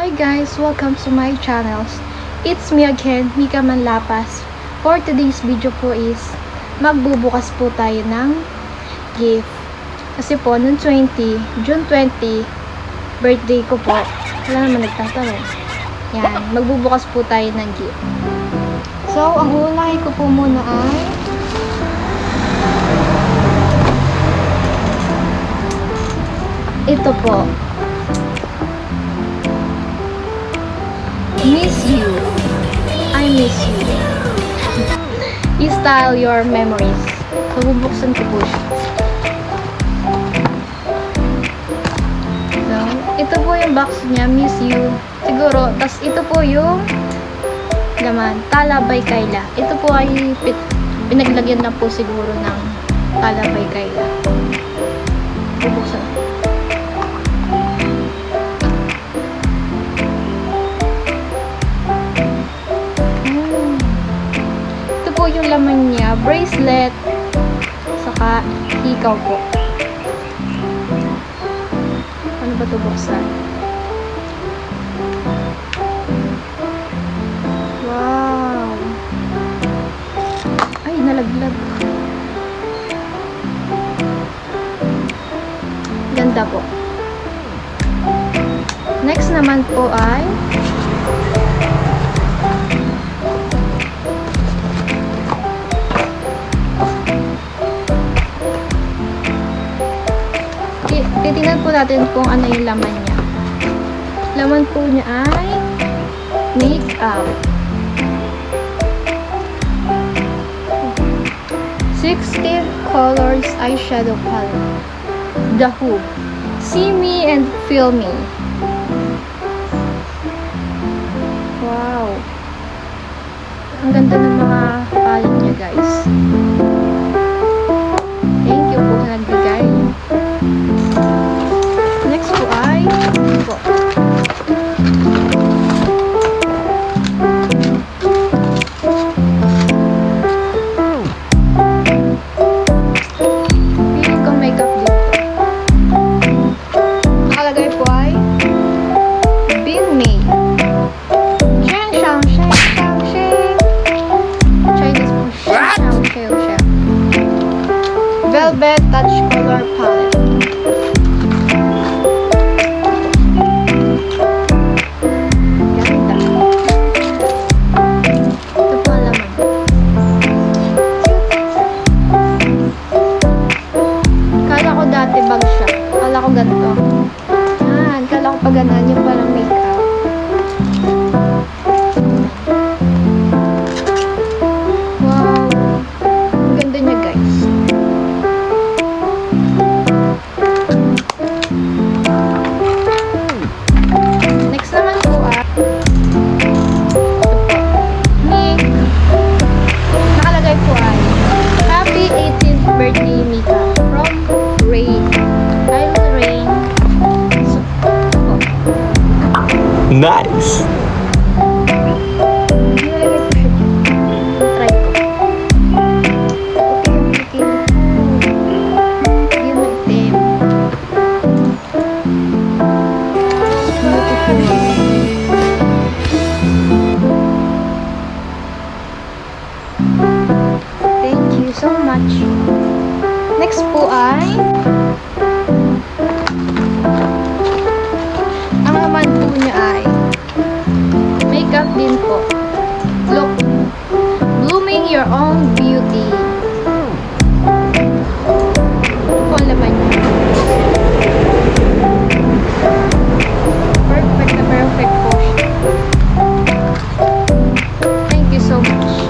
Hi guys! Welcome to my channels. It's me again, Mika Manlapas. For today's video po is magbubukas po tayo ng gift. Kasi po, noong June 20, birthday ko po. Wala naman nagtatanong. Yan, magbubukas po tayo ng gift. So, ang unahin ko po muna ay ito po. Miss you. I miss you. I-style your memories. So, bubuksan ko po siya. So, ito po yung box niya. Miss you. Siguro. Tapos, ito po yung laman. Talabay Kayla. Ito po ay pinaglagyan na po siguro ng Talabay Kayla. Bubuksan ko. Yung laman niya, bracelet, saka hikaw po. Ano ba ito buksan? Wow! Ay, nalaglag. Ganda po. Next naman po ay titingnan po natin kung ano yung laman niya. Laman po niya ay makeup. 16 colors eyeshadow palette. The Who. See Me and Feel Me. Wow. Ang ganda ng mga palette niya, guys. Thank you po sa nagbigay. Next po ay po. Feeling ko makeup dito. Nakalagay po ay Bin May. Shang Shang Shang Shang Shang. Chinese po. Shang Shang Shang Shang. Velvet Touch Color Palette. Bag siya. Kala ko ganito. Kala ko pa ganan yung parang makeup. Wow. Ang ganda niya, guys. Next naman po Nick. Nakalagay po ay Happy 18th birthday, Mika. From Rain. Nice. Thank you so much. Next po ay ang laman po niya ay makeup din po. Look, blooming your own beauty. Ito po ang laman niya. Perfect na perfect po siya. Thank you so much.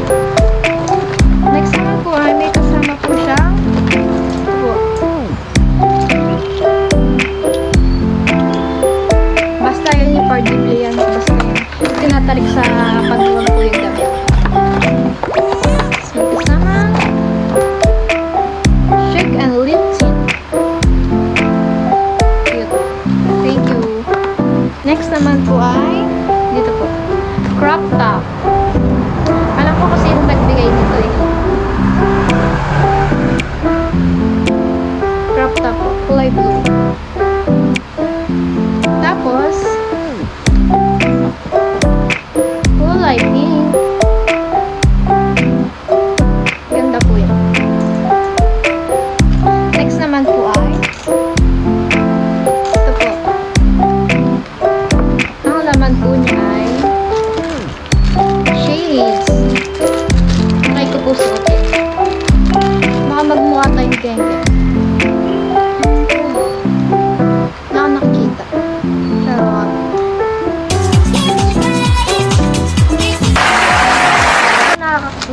Next naman po ay may kasama po siyang basta yun yung party yan. Basta yun. Tinatarik sa pagluwag po yung damit. So, kasama Shake and Lip Tint. Cute. Thank you. Next naman po ay dito po. Crop top. Alam ko kasi yung nagbigay nito eh. Crop top po. Kulay blue. Tapos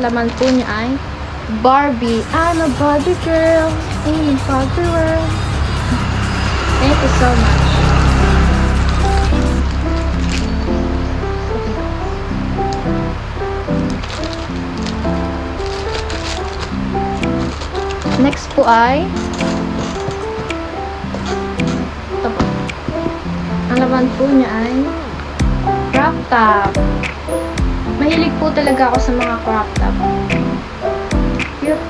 laman po niya ay Barbie. I'm a Barbie girl in Barbie world. Thank you so much. Next po ay ito po. Ang laman po niya ay crop top. Mahilig po talaga ako sa mga crop top. Cute.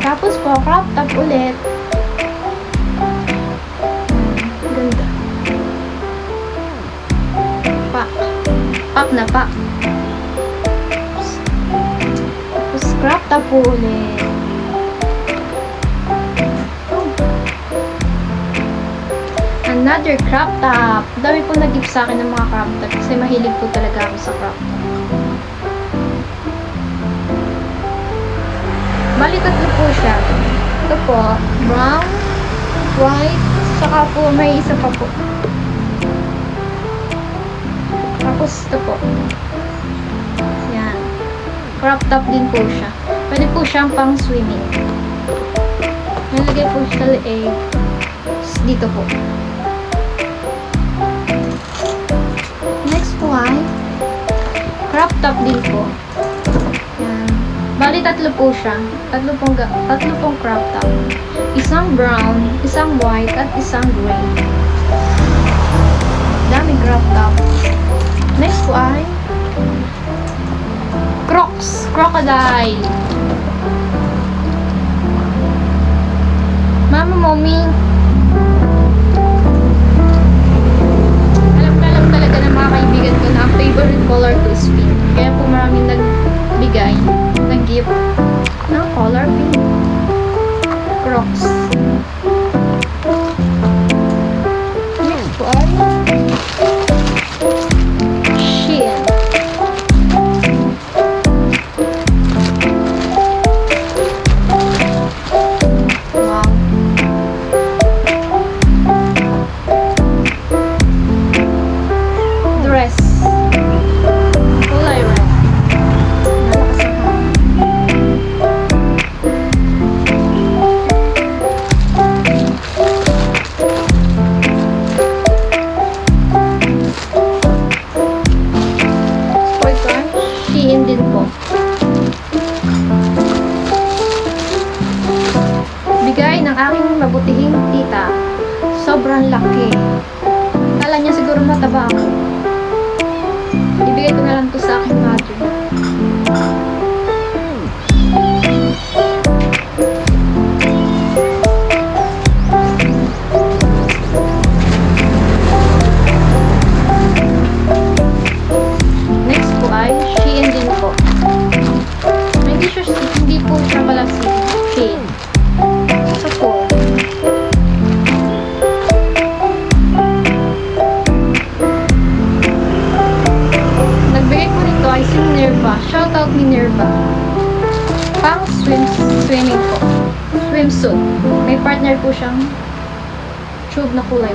Tapos po, crop top ulit. Ganda. Pak. Pak na pak. Tapos crop top po ulit. Another crop top. Dami po nag-gift sa akin ng mga crop top kasi mahilig po talaga ako sa crop top. Bali, tatlo po siya. Ito po, brown, white, saka po may isa pa po. Tapos ito po. Yan. Crop top din po siya. Pwede po siyang pang swimming. Nalagay po siya sa leeg. Dito po. Next po ay crop top din po. Yan. Bali, tatlo po siya. Tatlo pong crop top. Isang brown, isang white, at isang gray. Dami crop top. Next po ay Crocs, crocodile. Mama, mommy. Alam talaga ng mga kaibigan ko na ang favorite color ko is pink. Kaya po maraming nagbigay, nag-gift ng color pink. Crocs. Next po ay Shein. Wow. Dress. Kulay red. Nalakas ako. Sport car. Shein din po. Bigay ng aking mabutihing tita. Sobrang laki. Kala niya siguro mataba ako. Ibigay ko na lang to sa aking mother. Next po ay Shein din po. Hindi po siya pala si Shein. Ito po. Nagbigay ko nito ay si Minerva. Shoutout Minerva. Pang swimming po. Swimsuit. May partner po siyang tube na kulay.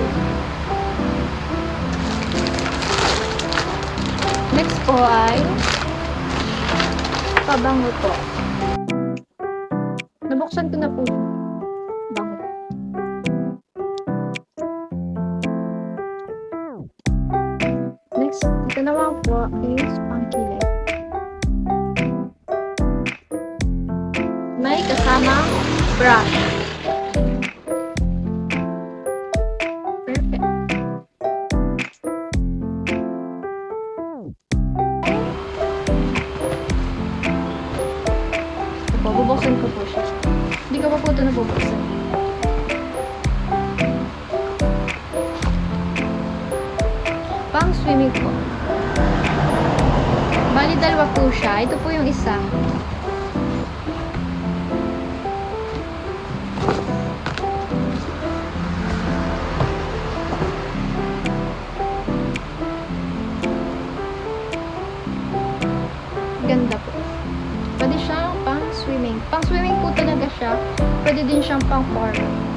Next po ay pabango po. Nabuksan ko na po. Bango. Next, ito naman po is pangkilay. May kasamang brush. Perfect. Ito po, bubuksan ko po siya. Hindi ko pa po ito nabubuksan. Pang swimming po. Bali, dalawa po siya. Ito po yung isa. Ganda po. Pwede siyang pang swimming. Pang swimming po talaga siya. Pwede din siyang pang formal.